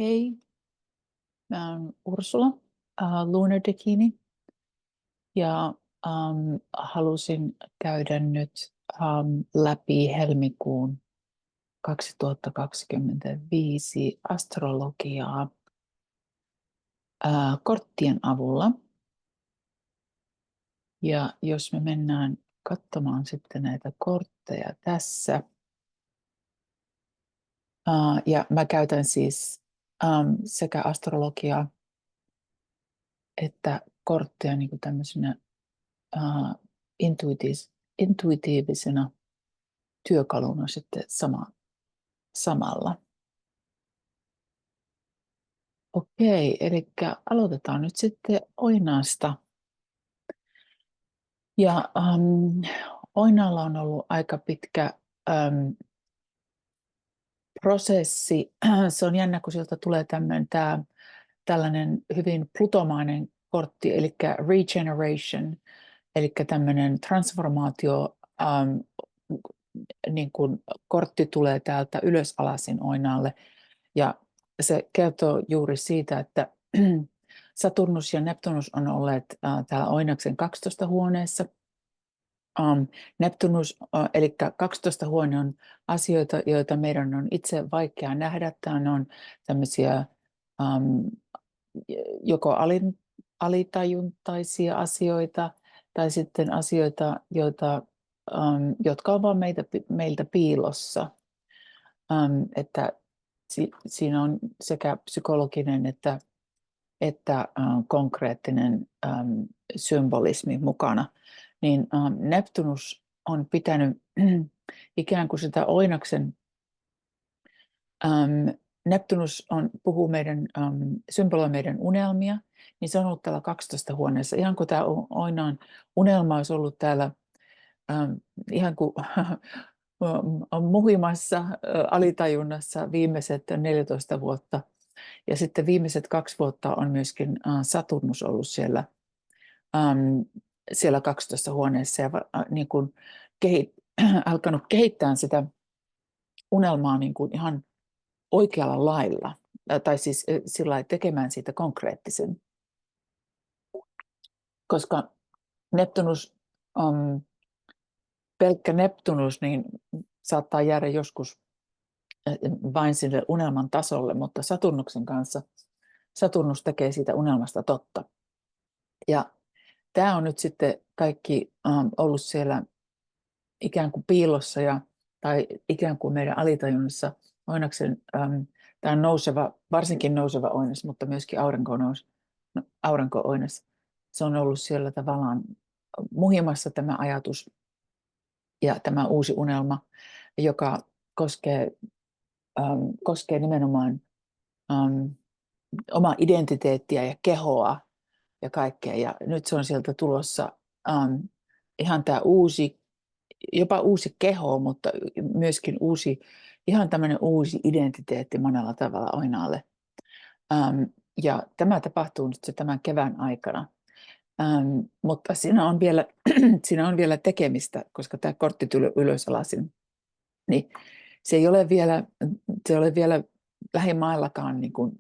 Hei, mä oon Ursula Lunar Dakini ja halusin käydä nyt läpi helmikuun 2025 astrologiaa korttien avulla. Ja jos me mennään katsomaan sitten näitä kortteja tässä, ja mä käytän siis sekä astrologiaa että kortteja niin kuin tämmöisenä intuitiivisena työkaluna sitten samalla. Okei, eli aloitetaan nyt sitten Oinaasta. Ja Oinaalla on ollut aika pitkä prosessi. Se on jännä, kun sieltä tulee tällainen hyvin plutomainen kortti, eli regeneration, eli tämmöinen transformaatio, niin kuin kortti tulee täältä ylösalasin Oinaalle. Ja se kertoo juuri siitä, että Saturnus ja Neptunus on olleet täällä Oinaksen 12 huoneessa. Neptunus, eli 12 huone on asioita, joita meidän on itse vaikea nähdä. Tämä on tämmöisiä joko alitajuntaisia asioita tai sitten asioita, jotka ovat meiltä piilossa. Että siinä on sekä psykologinen että konkreettinen symbolismi mukana. Niin Neptunus on pitänyt ikään kuin sitä Oinaksen, Neptunus puhuu symboloi meidän unelmia, niin se on ollut täällä 12 huoneessa. Ihan kuin tämä Oinaan unelma olisi ollut täällä ihan kuin muhimassa alitajunnassa viimeiset 14 vuotta. Ja sitten viimeiset 2 vuotta on myöskin Saturnus ollut siellä 12 huoneessa ja niin kuin alkanut kehittää sitä unelmaa niin kuin ihan oikealla lailla, tai siis sillä lailla tekemään siitä konkreettisen. Koska Neptunus, pelkkä Neptunus, niin saattaa jäädä joskus vain sille unelman tasolle, mutta Saturnuksen kanssa Saturnus tekee siitä unelmasta totta. Ja tämä on nyt sitten kaikki ollut siellä ikään kuin piilossa tai ikään kuin meidän alitajunnassa Oinaksen, tämä on nouseva, varsinkin nouseva Oinas, mutta myöskin aurinko-Oinas. Se on ollut siellä tavallaan muhimassa tämä ajatus ja tämä uusi unelma, joka koskee nimenomaan omaa identiteettiä ja kehoa ja kaikkea. Ja nyt se on sieltä tulossa ihan tämä jopa uusi keho, mutta myöskin ihan tämmöinen uusi identiteetti monella tavalla Oinaalle. Ja tämä tapahtuu nyt se tämän kevään aikana. Mutta siinä on vielä tekemistä, koska tämä kortti tuli ylösalasin. Niin se ei ole vielä lähimaillakaan niin kuin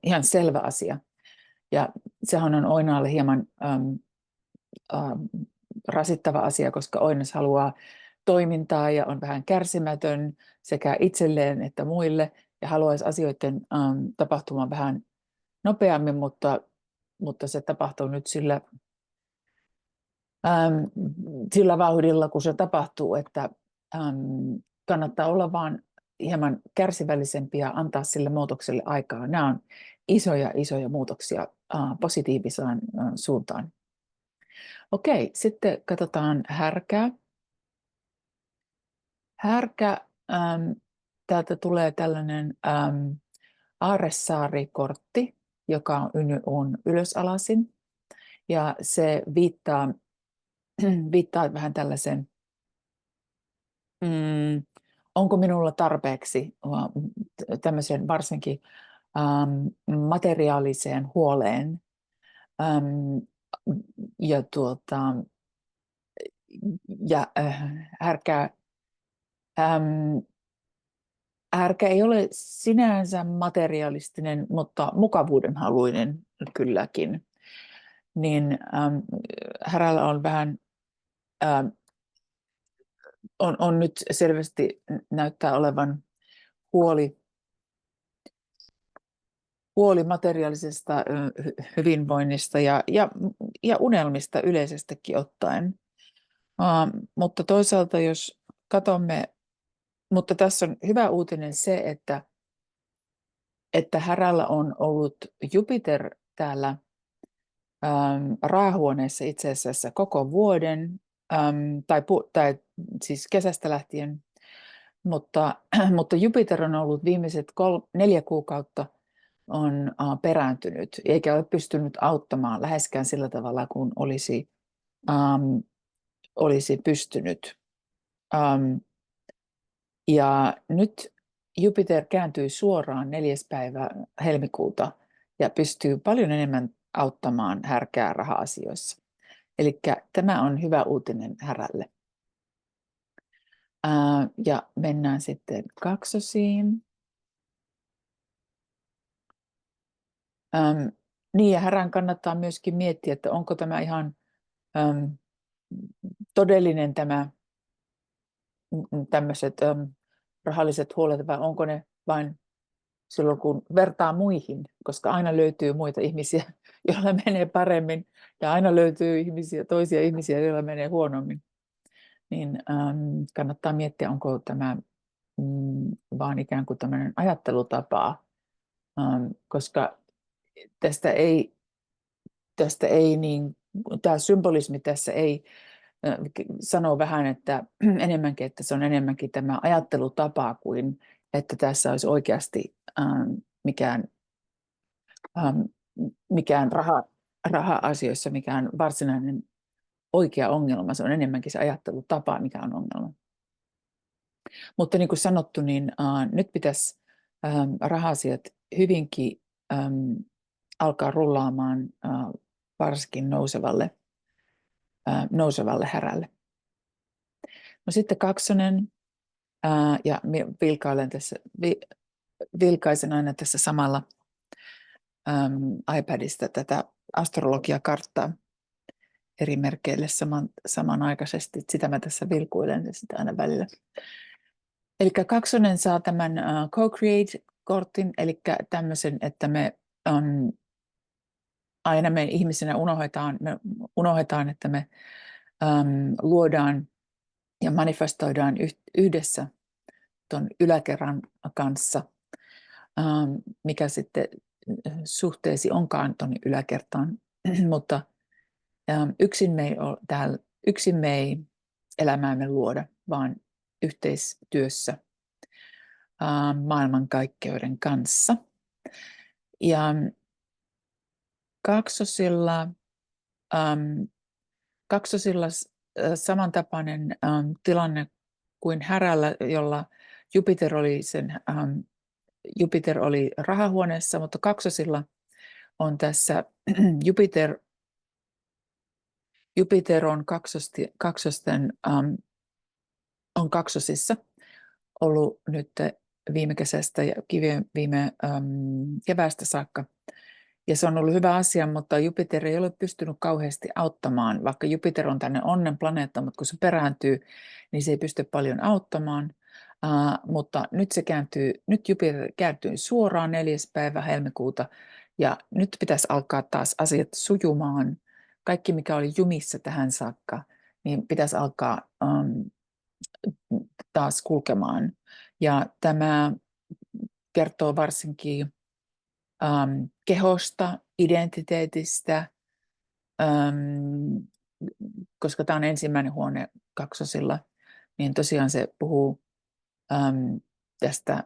ihan selvä asia. Ja sehän on Oinaalle hieman rasittava asia, koska Oinas haluaa toimintaa ja on vähän kärsimätön sekä itselleen että muille ja haluaisi asioiden tapahtumaan vähän nopeammin, mutta se tapahtuu nyt sillä vauhdilla, kun se tapahtuu, että kannattaa olla vaan hieman kärsivällisempiä ja antaa sille muutokselle aikaa. Nämä on isoja muutoksia positiivisaan suuntaan. Okei, sitten katsotaan härkää. Härkä, täältä tulee tällainen aarresaari-kortti, joka on ylösalasin. Ja se viittaa vähän tällaisen, onko minulla tarpeeksi tämmöisen varsinkin materiaaliseen huoleen. Ja härkää Härkä ei ole sinänsä materialistinen, mutta mukavuudenhaluinen kylläkin. Niin härällä on vähän, äm, on nyt selvästi näyttää olevan huoli materiaalisesta hyvinvoinnista ja unelmista yleisestikin ottaen. Mutta toisaalta jos katsomme, mutta tässä on hyvä uutinen se, että härällä on ollut Jupiter täällä raahuoneessa itse asiassa koko vuoden, tai siis kesästä lähtien, mutta Jupiter on ollut viimeiset 4 kuukautta on perääntynyt, eikä ole pystynyt auttamaan läheskään sillä tavalla kuin olisi pystynyt. Ja nyt Jupiter kääntyy suoraan 4. päivä helmikuuta ja pystyy paljon enemmän auttamaan härkää raha-asioissa. Eli tämä on hyvä uutinen härälle. Ja mennään sitten kaksosiin. Niin, ja härän kannattaa myöskin miettiä, että onko tämä ihan todellinen tämä tämmöiset rahalliset huolet, vai onko ne vain silloin, kun vertaa muihin, koska aina löytyy muita ihmisiä, joilla menee paremmin, ja aina löytyy toisia ihmisiä, joilla menee huonommin. Niin kannattaa miettiä, onko tämä vaan ikään kuin tämmöinen ajattelutapa, koska tästä ei niin, tämä symbolismi tässä ei sanoo vähän, että enemmänkin, että se on enemmänkin tämä ajattelutapa kuin että tässä olisi oikeasti mikään raha-asioissa mikään varsinainen oikea ongelma. Se on enemmänkin se ajattelutapa, mikä on ongelma. Mutta niin kuin sanottu, niin nyt pitäisi raha-asiat hyvinkin alkaa rullaamaan varsinkin nousevalle härälle. No sitten kaksonen, ja vilkaisen aina tässä samalla iPadista tätä astrologiakarttaa eri merkeille samanaikaisesti. Sitä mä tässä vilkuilen sitä aina välillä. Eli kaksonen saa tämän co-create-kortin, eli tämmöisen, että me aina me ihmisenä unohdetaan, että me luodaan ja manifestoidaan yhdessä tuon yläkerran kanssa, mikä sitten suhteesi onkaan tuonne yläkertaan, mutta yksin me ei elämäämme luoda, vaan yhteistyössä maailmankaikkeuden kanssa. Ja kaksosilla samantapainen tilanne kuin härällä, jolla Jupiter oli rahahuoneessa, mutta kaksosilla on tässä Jupiter on on kaksosissa ollut nyt viime kesästä ja viime keväästä saakka. Ja se on ollut hyvä asia, mutta Jupiter ei ole pystynyt kauheasti auttamaan, vaikka Jupiter on tänne onnen planeetta, mutta kun se perääntyy, niin se ei pysty paljon auttamaan. Mutta nyt Jupiter kääntyy suoraan 4. päivä helmikuuta, ja nyt pitäisi alkaa taas asiat sujumaan. Kaikki, mikä oli jumissa tähän saakka, niin pitäisi alkaa taas kulkemaan. Ja tämä kertoo varsinkin kehosta, identiteetistä, koska tämä on ensimmäinen huone kaksosilla, niin tosiaan se puhuu tästä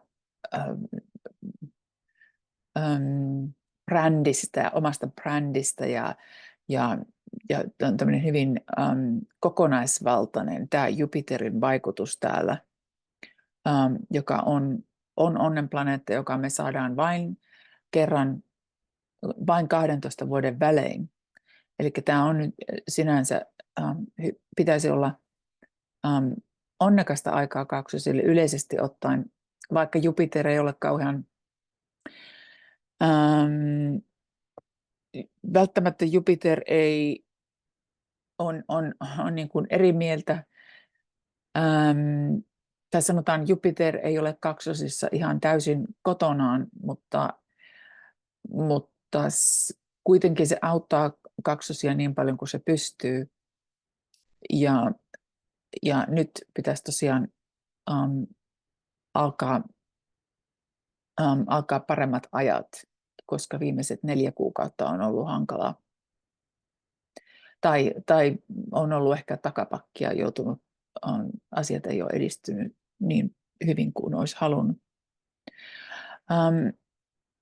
brändistä, omasta brändistä ja on tämmöinen hyvin kokonaisvaltainen tämä Jupiterin vaikutus täällä, joka on onnenplaneetta, joka me saadaan vain 12 vuoden välein. Eli tämä on nyt sinänsä, pitäisi olla onnekasta aikaa kaksosille yleisesti ottaen, vaikka Jupiter ei ole kauhean ähm, välttämättä Jupiter ei on niin kuin eri mieltä. Tai sanotaan, Jupiter ei ole kaksosissa ihan täysin kotonaan, mutta kuitenkin se auttaa kaksosia niin paljon kuin se pystyy. Ja nyt pitäisi tosiaan alkaa paremmat ajat, koska viimeiset 4 kuukautta on ollut hankalaa. Tai on ollut ehkä takapakkia, joutunut, asiat ei ole edistynyt niin hyvin kuin olisi halunnut.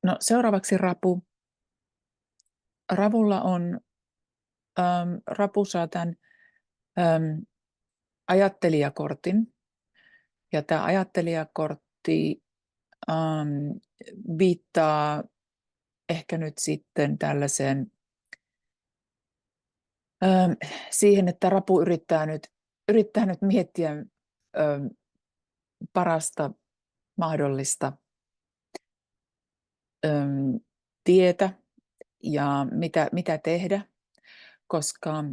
No, seuraavaksi rapu. Rapu saa tämän ajattelijakortin. Ja tämä ajattelijakortti viittaa ehkä nyt sitten tällaiseen siihen, että rapu yrittää nyt miettiä parasta mahdollista tietä ja mitä tehdä, koska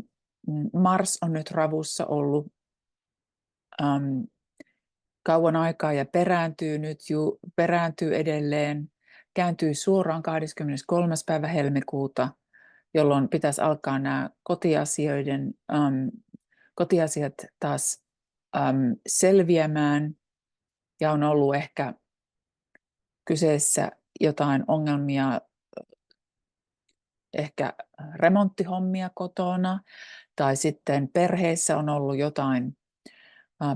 Mars on nyt ravussa ollut kauan aikaa ja perääntyy edelleen, kääntyy suoraan 23. päivä helmikuuta, jolloin pitäisi alkaa nämä kotiasiat taas selviämään, ja on ollut ehkä kyseessä jotain ongelmia, ehkä remonttihommia kotona, tai sitten perheessä on ollut jotain,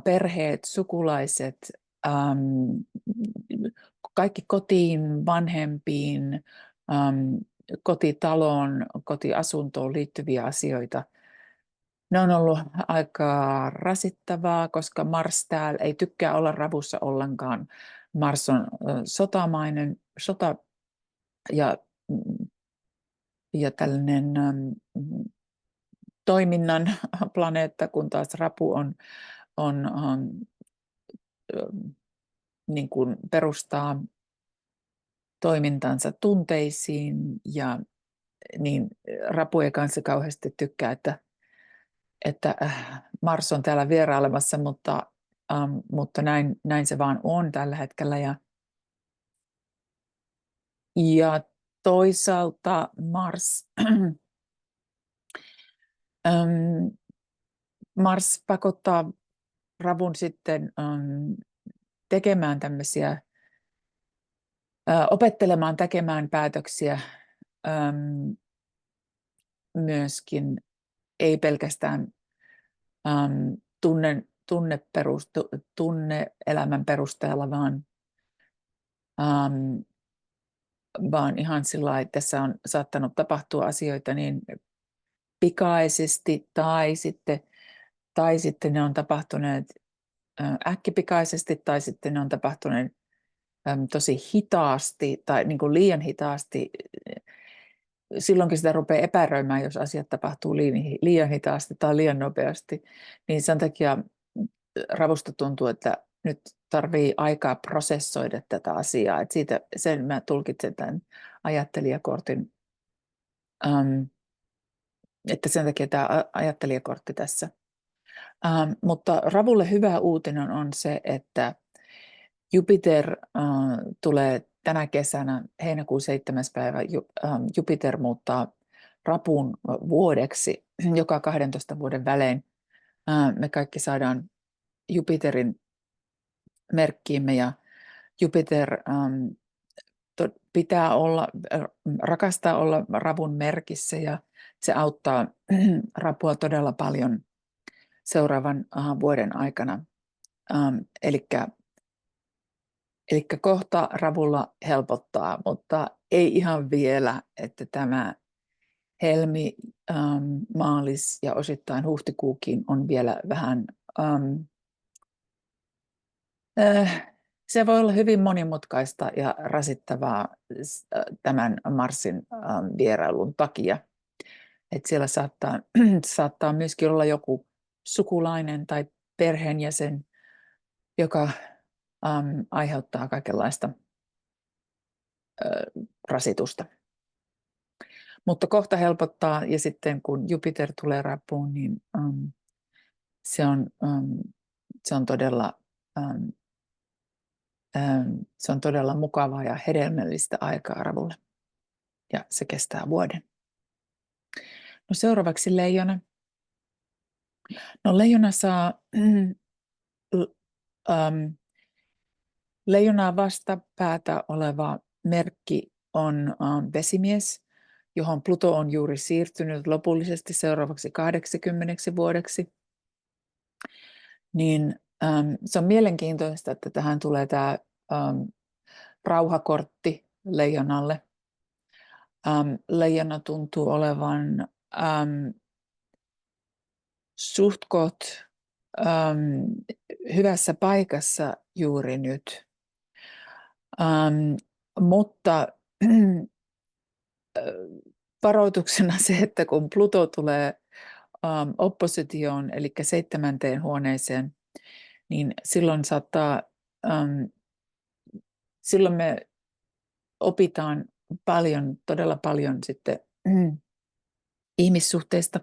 perheet, sukulaiset, kaikki kotiin, vanhempiin, kotitaloon, kotiasuntoon liittyviä asioita. Ne on ollut aika rasittavaa, koska Mars täällä ei tykkää olla ravussa ollenkaan. Mars on sotamainen, ja tällainen toiminnan planeetta, kun taas rapu on niin kuin perustaa toimintansa tunteisiin, ja niin rapu ei kanssa kauheasti tykkää, että Mars on täällä vierailemassa, mutta näin se vaan on tällä hetkellä. Ja toisaalta Mars pakottaa ravun sitten tekemään tämmöisiä, opettelemaan tekemään päätöksiä myöskin, ei pelkästään tunne-elämän perusteella, vaan ihan sillä lailla, että tässä on saattanut tapahtua asioita niin pikaisesti, tai sitten ne on tapahtuneet äkkipikaisesti, tai sitten ne on tapahtuneet tosi hitaasti tai niin kuin liian hitaasti. Silloinkin sitä rupeaa epäröimään, jos asiat tapahtuu liian hitaasti tai liian nopeasti. Niin sen takia ravusta tuntuu, että nyt tarvii aikaa prosessoida tätä asiaa. Että sen mä tulkitsen tämän ajattelijakortin, että sen takia tämä ajattelijakortti tässä. Mutta ravulle hyvä uutinen on se, että Jupiter tulee tänä kesänä, heinäkuun 7. päivä, Jupiter muuttaa rapun vuodeksi joka 12 vuoden välein. Me kaikki saadaan Jupiterin merkkiimme, ja Jupiter rakastaa olla ravun merkissä, ja se auttaa rapua todella paljon seuraavan vuoden aikana. Eli kohta ravulla helpottaa, mutta ei ihan vielä, että tämä helmi, maalis ja osittain huhtikuukin on vielä vähän, se voi olla hyvin monimutkaista ja rasittavaa tämän Marsin vierailun takia. Että siellä saattaa myöskin olla joku sukulainen tai perheenjäsen, joka aiheuttaa kaikenlaista rasitusta. Mutta kohta helpottaa, ja sitten kun Jupiter tulee rapuun, niin se on todella se on todella mukavaa ja hedelmällistä aikaa ravulle. Ja se kestää vuoden. No seuraavaksi leijona. No leijona saa leijonaa vastapäätä oleva merkki on vesimies, johon Pluto on juuri siirtynyt lopullisesti seuraavaksi 80 vuodeksi. Niin se on mielenkiintoista, että tähän tulee tämä rauhakortti leijonalle. Leijona tuntuu olevan suht koht hyvässä paikassa juuri nyt. Mutta varoituksena se, että kun Pluto tulee oppositioon, eli 7. huoneeseen, niin silloin me opitaan todella paljon sitten ihmissuhteista,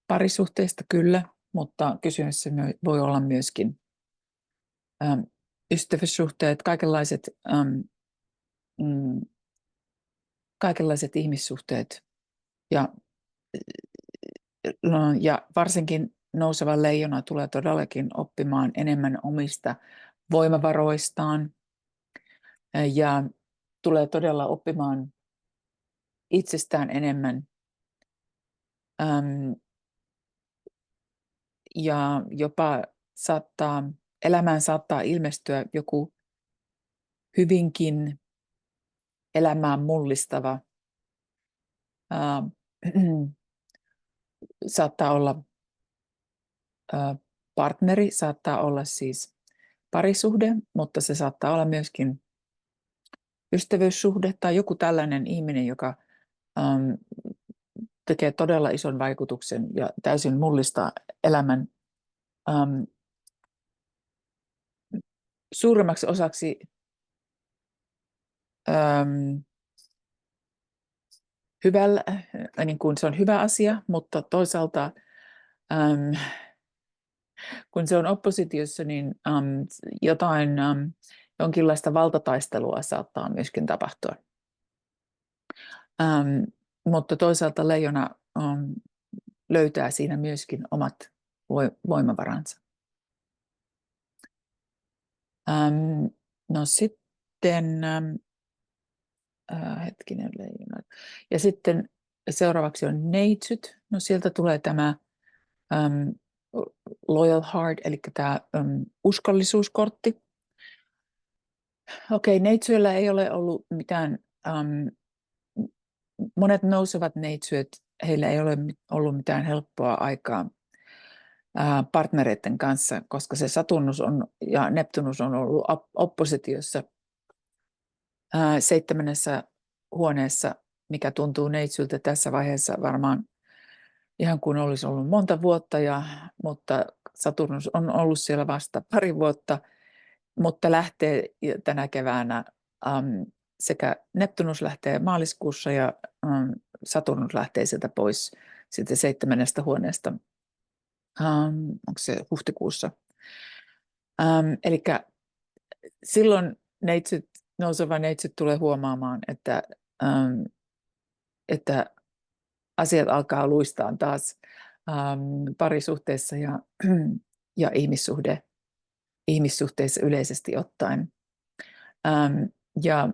parisuhteista kyllä, mutta kysymys voi olla myöskin ystävyyssuhteet, kaikenlaiset ihmissuhteet ja varsinkin nouseva leijona tulee todellakin oppimaan enemmän omista voimavaroistaan ja tulee todella oppimaan itsestään enemmän ja jopa elämään saattaa ilmestyä joku hyvinkin elämään mullistava saattaa olla partneri, saattaa olla siis parisuhde, mutta se saattaa olla myöskin ystävyyssuhde tai joku tällainen ihminen, joka tekee todella ison vaikutuksen ja täysin mullistaa elämän suuremmaksi osaksi niin kuin se on hyvä asia, mutta toisaalta kun se on oppositiossa, niin jonkinlaista valtataistelua saattaa myöskin tapahtua. Mutta toisaalta leijona löytää siinä myöskin omat voimavaransa. No sitten, hetkinen leijona. Ja sitten seuraavaksi on neitsyt. No sieltä tulee tämä Loyal Heart, eli tämä uskollisuuskortti. Okei, neitsyillä ei ole ollut mitään, monet nousevat neitsyöt, heillä ei ole ollut mitään helppoa aikaa partnereiden kanssa, koska se Saturnus ja Neptunus on ollut oppositiossa 7. huoneessa, mikä tuntuu neitsyltä tässä vaiheessa varmaan ihan kuin olisi ollut monta vuotta, mutta Saturnus on ollut siellä vasta pari vuotta, mutta lähtee tänä keväänä sekä Neptunus lähtee maaliskuussa ja Saturnus lähtee sieltä pois sitten 7. huoneesta. Onko se huhtikuussa? Eli silloin nouseva neitsyt tulee huomaamaan, että asiat alkaa luistaa taas parisuhteessa ja ihmissuhteissa yleisesti ottaen. Ja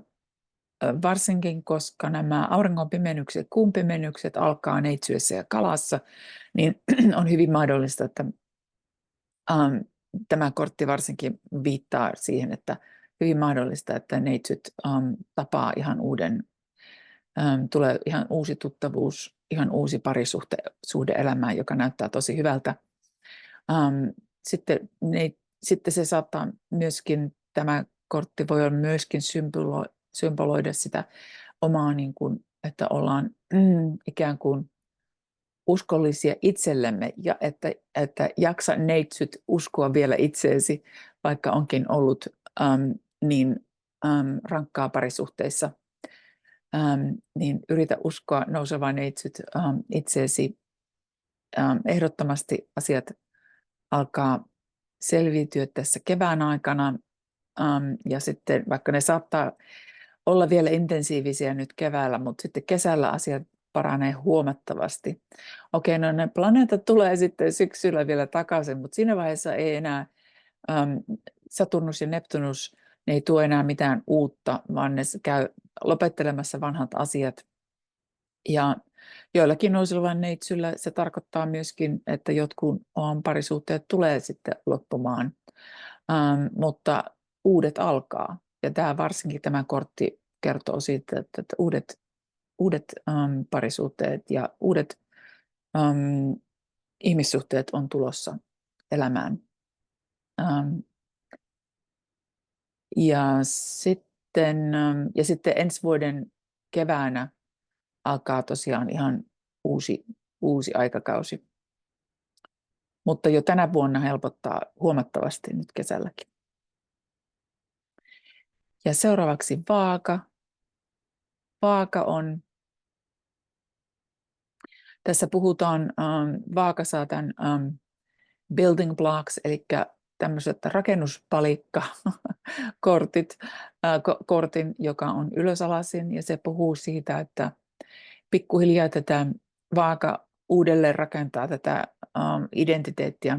varsinkin, koska nämä auringonpimennykset, kuun pimennykset alkaa neitsyössä ja kalassa, niin on hyvin mahdollista, että tämä kortti varsinkin viittaa siihen, että hyvin mahdollista, että neitsyt tapaa ihan tulee ihan uusi tuttavuus, ihan uusi parisuhde elämään, joka näyttää tosi hyvältä. Sitten se saattaa myöskin, tämä kortti voi olla myöskin symboloida sitä omaa, niin kuin, että ollaan ikään kuin uskollisia itsellemme ja että jaksa neitsyt uskoa vielä itseesi, vaikka onkin ollut niin rankkaa parisuhteissa, niin yritä uskoa, nouseva neitsyt, itseesi. Ehdottomasti asiat alkaa selviytyä tässä kevään aikana, ja sitten vaikka ne saattaa olla vielä intensiivisiä nyt keväällä, mutta sitten kesällä asiat paranee huomattavasti. Okei, no ne planeetat tulee sitten syksyllä vielä takaisin, mutta siinä vaiheessa ei enää Saturnus ja Neptunus, ne ei tuo enää mitään uutta, vaan ne käy lopettelemassa vanhat asiat. Ja joillakin nousevan neitsyllä se tarkoittaa myöskin, että jotkut parisuhteet tulee sitten loppumaan, mutta uudet alkaa. Ja varsinkin tämä kortti kertoo siitä, että uudet parisuhteet ja uudet ihmissuhteet on tulossa elämään. Ja sitten ensi vuoden keväänä alkaa tosiaan ihan uusi aikakausi. Mutta jo tänä vuonna helpottaa huomattavasti nyt kesälläkin. Ja seuraavaksi Vaaka. Vaaka on, tässä puhutaan, Vaaka saa tämän building blocks, eli tämmöiset kortin, joka on ylösalaisin, ja se puhuu siitä, että pikkuhiljaa tätä Vaaka uudelleen rakentaa tätä identiteettiä.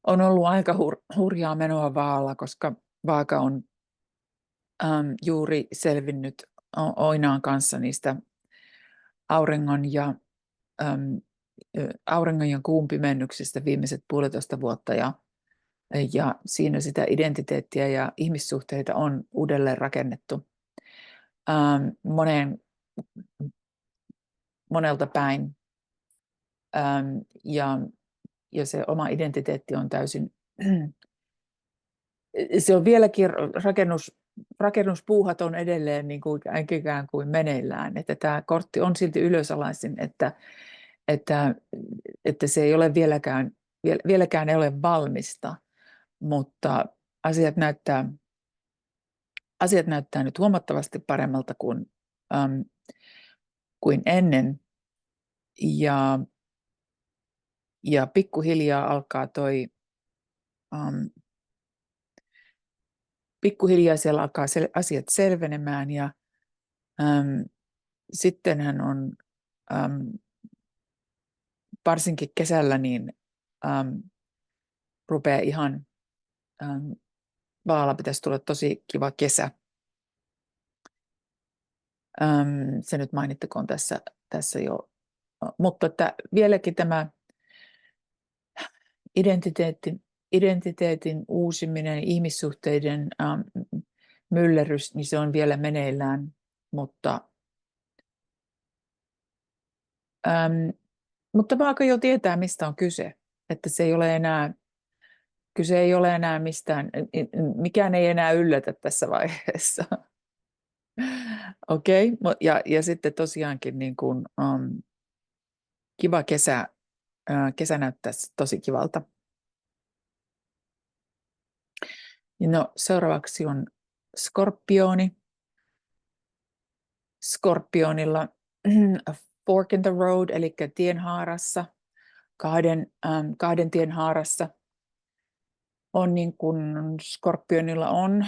On ollut aika hurjaa menoa Vaalla, koska Vaaka on juuri selvinnyt Oinaan kanssa niistä auringon ja kuun pimennyksistä viimeiset 1,5 vuotta, ja siinä sitä identiteettiä ja ihmissuhteita on uudelleen rakennettu monelta päin, ja se oma identiteetti on täysin, se on vieläkin rakennuspuuhat on edelleen niin kuin ikään kuin meneillään, että tämä kortti on silti ylösalaisin, että se ei ole vieläkään ei ole valmista, mutta asiat näyttää nyt huomattavasti paremmalta kuin ennen, ja pikkuhiljaa alkaa pikkuhiljaa siellä alkaa asiat selvenemään, ja sittenhän on varsinkin kesällä niin rupeaa ihan, Vaalla pitäisi tulla tosi kiva kesä. Se nyt mainittakoon tässä jo, mutta että vieläkin tämä identiteetin uusiminen, ihmissuhteiden myllerrys, niin se on vielä meneillään, mutta Vaaka jo tietää, mistä on kyse, että kyse ei ole enää mistään, mikään ei enää yllätä tässä vaiheessa. Okei, ja sitten tosiaankin niin kuin, kiva kesä näyttäisi tosi kivalta. No, seuraavaksi on Skorpioni. Skorpionilla a fork in the road, eli tienhaarassa, kahden tien haarassa on niin kuin Skorpionilla on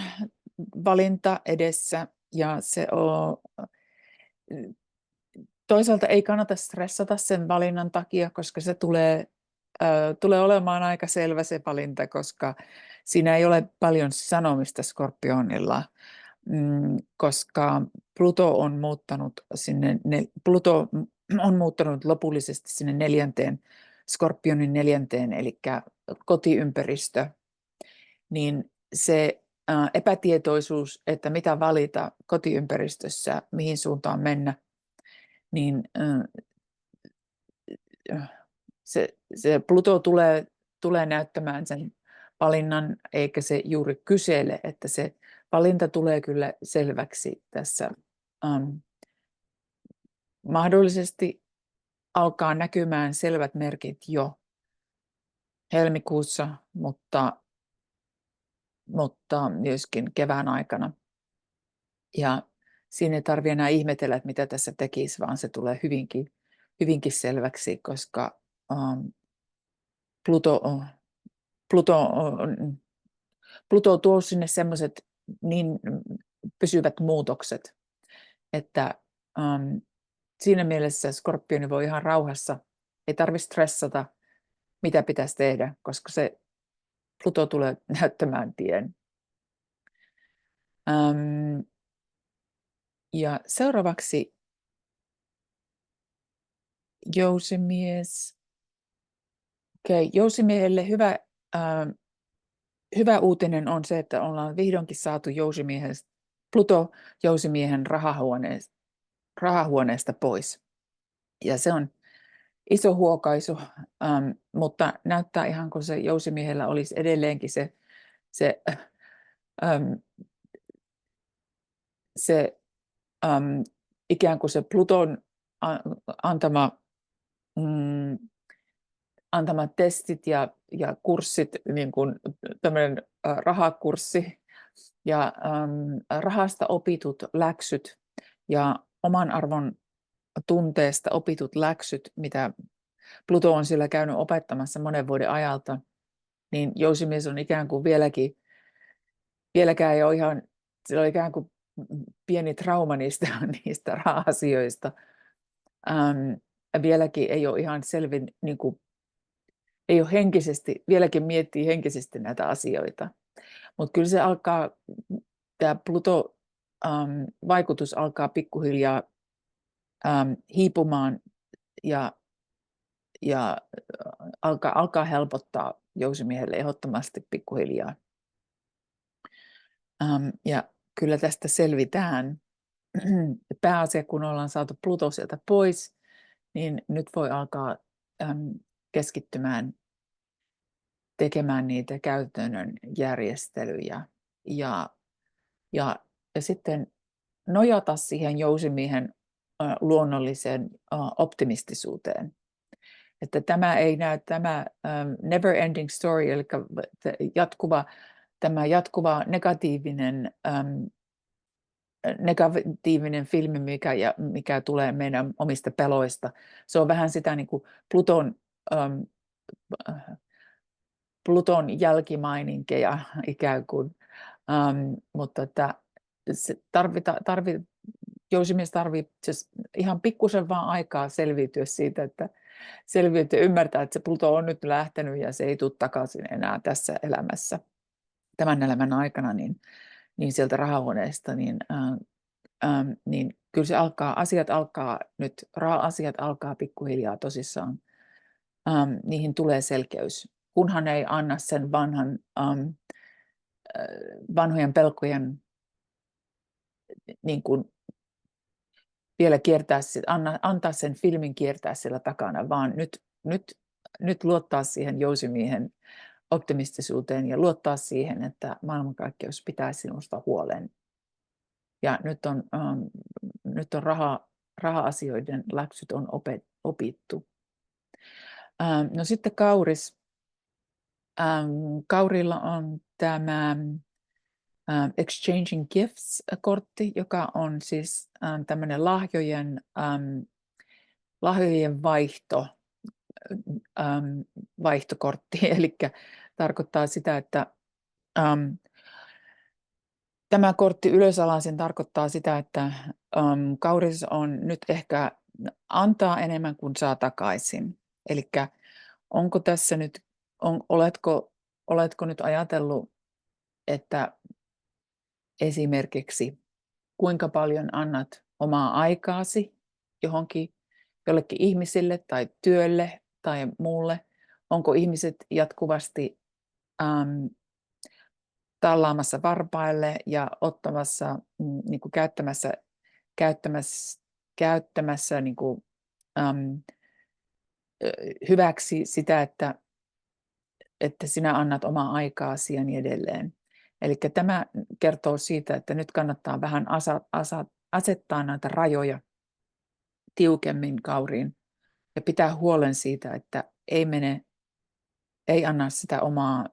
valinta edessä, ja se on, toisaalta ei kannata stressata sen valinnan takia, koska se tulee olemaan aika selvä se valinta, koska siinä ei ole paljon sanomista Skorpionilla, koska Pluto on muuttanut lopullisesti sinne Skorpionin 4, eli kotiympäristö, niin se epätietoisuus, että mitä valita kotiympäristössä, mihin suuntaan mennä, niin se Pluto tulee näyttämään sen valinnan, eikä se juuri kysele, että se valinta tulee kyllä selväksi tässä. Mahdollisesti alkaa näkymään selvät merkit jo helmikuussa, mutta mutta myöskin kevään aikana. Ja siinä ei tarvitse enää ihmetellä, että mitä tässä tekisi, vaan se tulee hyvinkin selväksi, koska Pluto, Pluto, Pluto tuo sinne semmoiset niin pysyvät muutokset, että siinä mielessä Skorpioni voi ihan rauhassa, ei tarvitse stressata, mitä pitäisi tehdä, koska se Pluto tulee näyttämään tien. Ja seuraavaksi Jousimies. Okei, Jousimiehelle hyvä uutinen on se, että ollaan vihdoinkin saatu Pluto Jousimiehen rahahuoneesta pois. Ja se on iso huokaisu, mutta näyttää ihan kuin se Jousimiehellä olisi edelleenkin se ikään kuin se Pluton antamat testit ja kurssit, niin kuin tämmöinen rahakurssi ja rahasta opitut läksyt ja oman arvon tunteesta opitut läksyt, mitä Pluto on siellä käynyt opettamassa monen vuoden ajalta, niin Jousimies on ikään kuin vieläkään ei ole ihan, sillä on ikään kuin pieni trauma niistä raha-asioista. Vieläkin ei ole ihan selvin, niin kuin, ei ole vieläkin miettii henkisesti näitä asioita. Mutta kyllä se tämä Pluto-vaikutus alkaa pikkuhiljaa hiipumaan ja alkaa helpottaa Jousimiehelle ehdottomasti pikkuhiljaa. Ja kyllä tästä selvitään. Pääasia, kun ollaan saatu Pluto sieltä pois, niin nyt voi alkaa keskittymään tekemään niitä käytännön järjestelyjä ja sitten nojata siihen Jousimiehen luonnolliseen optimistisuuteen. Että tämä ei näy, tämä never ending story, eli tämä jatkuva negatiivinen filmi, mikä tulee meidän omista peloista. Se on vähän sitä niin kuin Pluton jälkimaininkeja ikään kuin, mutta että Jousimies tarvitsee ihan pikkusen vaan aikaa selviytyä siitä, että ymmärtää, että se Pluto on nyt lähtenyt ja se ei tule takaisin enää tässä elämässä, tämän elämän aikana, niin sieltä rahahuoneesta, niin kyllä se raha-asiat alkaa pikkuhiljaa tosissaan. Niihin tulee selkeys, kunhan ei anna sen vanhojen pelkojen niin kuin vielä antaa sen filmin kiertää siellä takana, vaan nyt luottaa siihen Jousimiehen optimistisuuteen ja luottaa siihen, että maailmankaikkeus pitää sinusta huolen. Ja nyt on raha-asioiden läksyt on opittu. No sitten Kauris. Kaurilla on tämä Exchanging Gifts-kortti, joka on siis tämmöinen lahjojen vaihtokortti, eli tarkoittaa sitä, että tämä kortti ylösalaisin tarkoittaa sitä, että Kauris on nyt ehkä antaa enemmän kuin saa takaisin. Eli onko tässä nyt, oletko nyt ajatellut, että esimerkiksi kuinka paljon annat omaa aikaasi jollekin ihmisille tai työlle tai muulle? Onko ihmiset jatkuvasti tallaamassa varpaille ja ottamassa, niin kuin käyttämässä niin kuin, hyväksi sitä, että sinä annat omaa aikaasi ja niin edelleen. Eli tämä kertoo siitä, että nyt kannattaa vähän asettaa näitä rajoja tiukemmin Kauriin ja pitää huolen siitä, että ei mene ei anna sitä omaa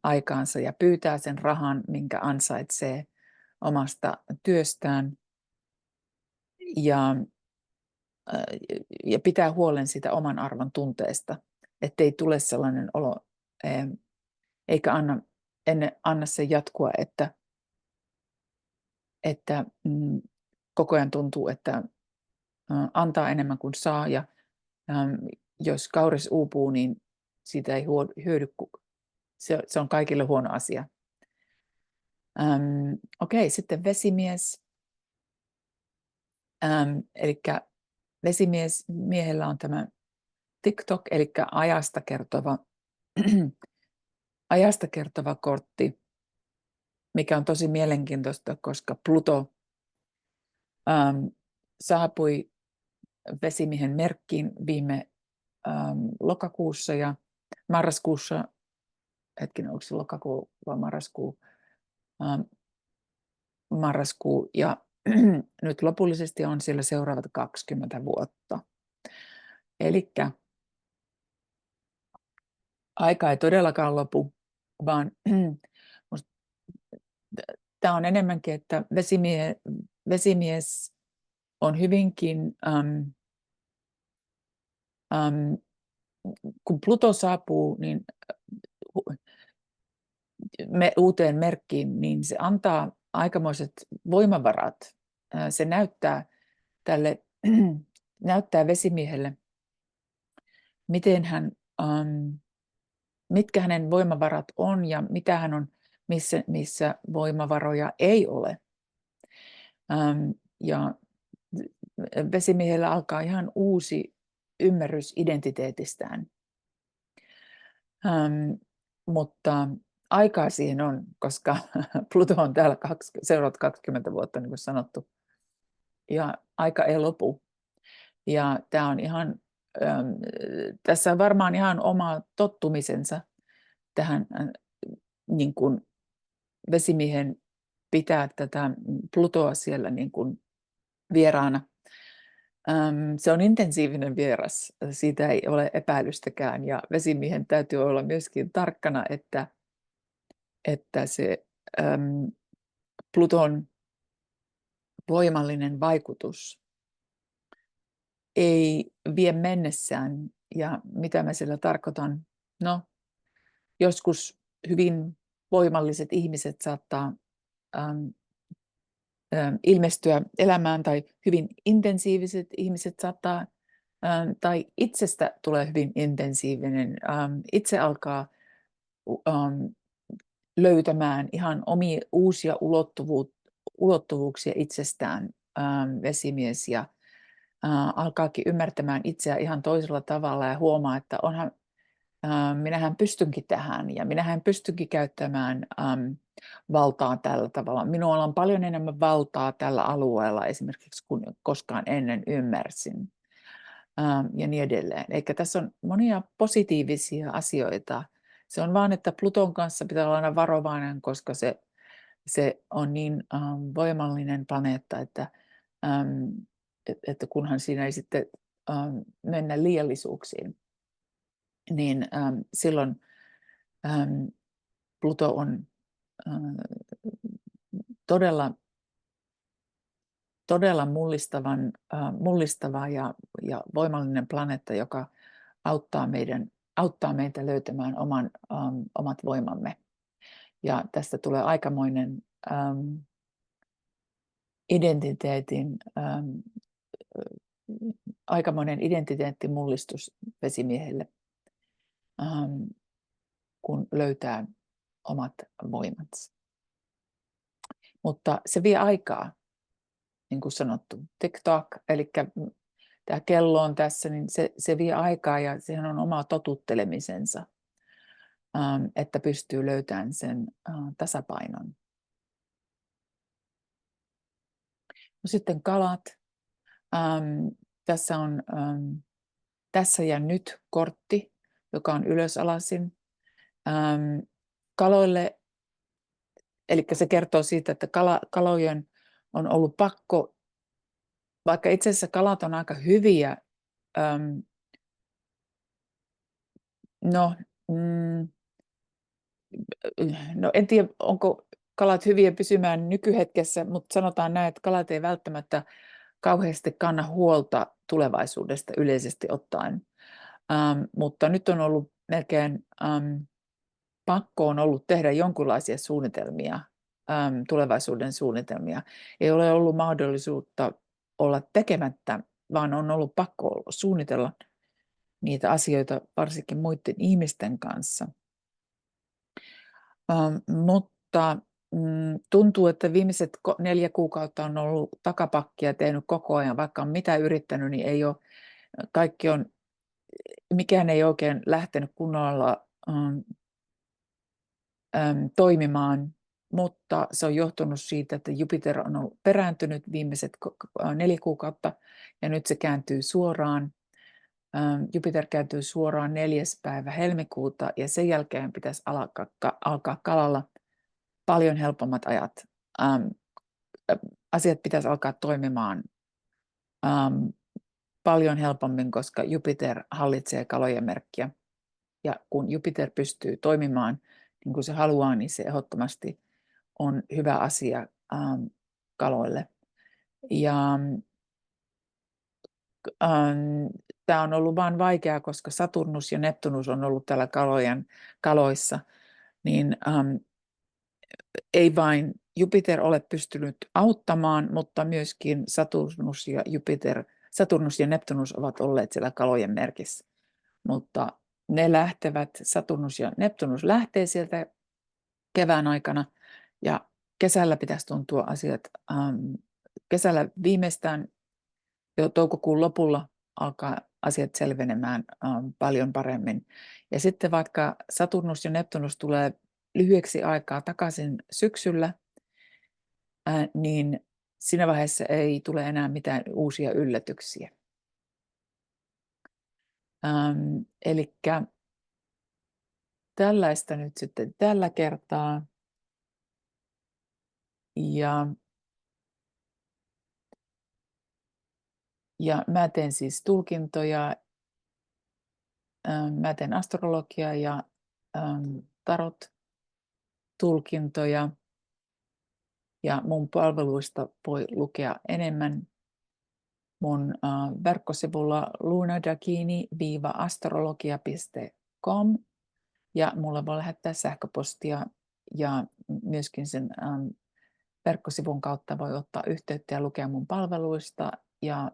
aikaansa ja pyytää sen rahan, minkä ansaitsee omasta työstään ja, ja pitää huolen sitä oman arvon tunteesta, ettei tule sellainen olo, eikä anna sen jatkua, että koko ajan tuntuu, että antaa enemmän kuin saa ja jos kauris uupuu, niin siitä ei hyödy, se on kaikille huono asia. Okei, sitten vesimies. Eli vesimiehellä on tämä TikTok, eli ajasta kertova kortti, mikä on tosi mielenkiintoista, koska Pluto saapui vesimiehen merkkiin viime lokakuussa ja marraskuussa, onko se lokakuu vai marraskuu? Marraskuu ja nyt lopullisesti on siellä seuraavat 20 vuotta. Eli aika ei todellakaan lopu, vaan tämä on enemmänkin, että vesimies on hyvinkin, kun Pluto saapuu niin uuteen merkkiin, niin se antaa aikamoiset voimavarat. Se näyttää vesimiehelle, mitkä hänen voimavarat on ja mitä hän on, missä voimavaroja ei ole. Ja vesimiehellä alkaa ihan uusi ymmärrys identiteetistään. Mutta aikaa siihen on, koska Pluto on täällä seuraavat 20 vuotta, niin kuin sanottu. Ja aika ei lopu. Ja tämä on tässä on varmaan ihan oma tottumisensa tähän niin kuin vesimiehen pitää tätä Plutoa siellä niin kuin vieraana. Se on intensiivinen vieras, siitä ei ole epäilystäkään ja vesimiehen täytyy olla myöskin tarkkana, että se Pluton voimallinen vaikutus ei vie mennessään. Ja mitä mä sillä tarkoitan? No, joskus hyvin voimalliset ihmiset saattaa ilmestyä elämään tai hyvin intensiiviset ihmiset saattaa, tai itsestä tulee hyvin intensiivinen. Itse alkaa löytämään ihan uusia ulottuvuuksia itsestään vesimies ja alkaakin ymmärtämään itseä ihan toisella tavalla ja huomaa, että minähän pystynkin tähän ja minähän pystynkin käyttämään valtaa tällä tavalla. Minulla on paljon enemmän valtaa tällä alueella esimerkiksi kuin koskaan ennen ymmärsin ja niin edelleen. Eikä tässä on monia positiivisia asioita. Se on vaan, että Pluton kanssa pitää olla aina varovainen, koska se on niin voimallinen planeetta, että kunhan siinä ei sitten mennä liiallisuuksiin, niin silloin Pluto on todella mullistava ja voimallinen planeetta, joka auttaa meitä löytämään omat voimamme. Ja tästä tulee aikamoinen identiteettimullistus vesimiehelle, kun löytää omat voimansa. Mutta se vie aikaa, niin kuin sanottu. TikTok, eli tämä kello on tässä, niin se vie aikaa ja sehän on oma totuttelemisensa, että pystyy löytämään sen tasapainon. No sitten kalat. Tässä on tässä ja nyt kortti, joka on ylösalaisin. Kaloille, eli se kertoo siitä, että kalojen on ollut pakko, vaikka itse asiassa kalat on aika hyviä, no No en tiedä, onko kalat hyviä pysymään nykyhetkessä, mutta sanotaan näin, että kalat ei välttämättä kauheasti kanna huolta tulevaisuudesta yleisesti ottaen. Mutta nyt on ollut melkein pakko on ollut tehdä jonkinlaisia suunnitelmia, tulevaisuuden suunnitelmia. Ei ole ollut mahdollisuutta olla tekemättä, vaan on ollut pakko suunnitella niitä asioita varsinkin muiden ihmisten kanssa. Mutta tuntuu, että viimeiset 4 kuukautta on ollut takapakkia tehnyt koko ajan, vaikka on mitä yrittänyt, niin ei ole, mikään ei oikein lähtenyt kunnolla toimimaan, mutta se on johtunut siitä, että Jupiter on ollut perääntynyt viimeiset 4 kuukautta ja nyt se kääntyy suoraan. Jupiter kääntyy suoraan 4. päivä helmikuuta ja sen jälkeen pitäisi alkaa kalalla paljon helpommat ajat. Asiat pitäisi alkaa toimimaan paljon helpommin, koska Jupiter hallitsee kalojen merkkiä. Ja kun Jupiter pystyy toimimaan niin kuin se haluaa, niin se ehdottomasti on hyvä asia kaloille. Ja tämä on ollut vain vaikeaa, koska Saturnus ja Neptunus on ollut täällä kaloissa, niin ei vain Jupiter ole pystynyt auttamaan, mutta myöskin Saturnus ja Neptunus ovat olleet siellä kalojen merkissä. Mutta ne Saturnus ja Neptunus lähtee sieltä kevään aikana ja kesällä pitäisi tuntua asiat, kesällä viimeistään jo toukokuun lopulla alkaa asiat selvenemään paljon paremmin. Ja sitten vaikka Saturnus ja Neptunus tulee lyhyeksi aikaa takaisin syksyllä, niin siinä vaiheessa ei tule enää mitään uusia yllätyksiä. Eli tällaista nyt sitten tällä kertaa. Ja mä teen siis tulkintoja, mä teen astrologiaa ja tarot-tulkintoja. Ja mun palveluista voi lukea enemmän mun verkkosivulla lunadakini-astrologia.com ja mulle voi lähettää sähköpostia ja myöskin sen verkkosivun kautta voi ottaa yhteyttä ja lukea mun palveluista ja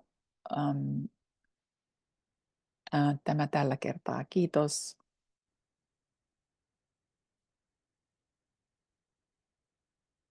tämä tällä kertaa. Kiitos.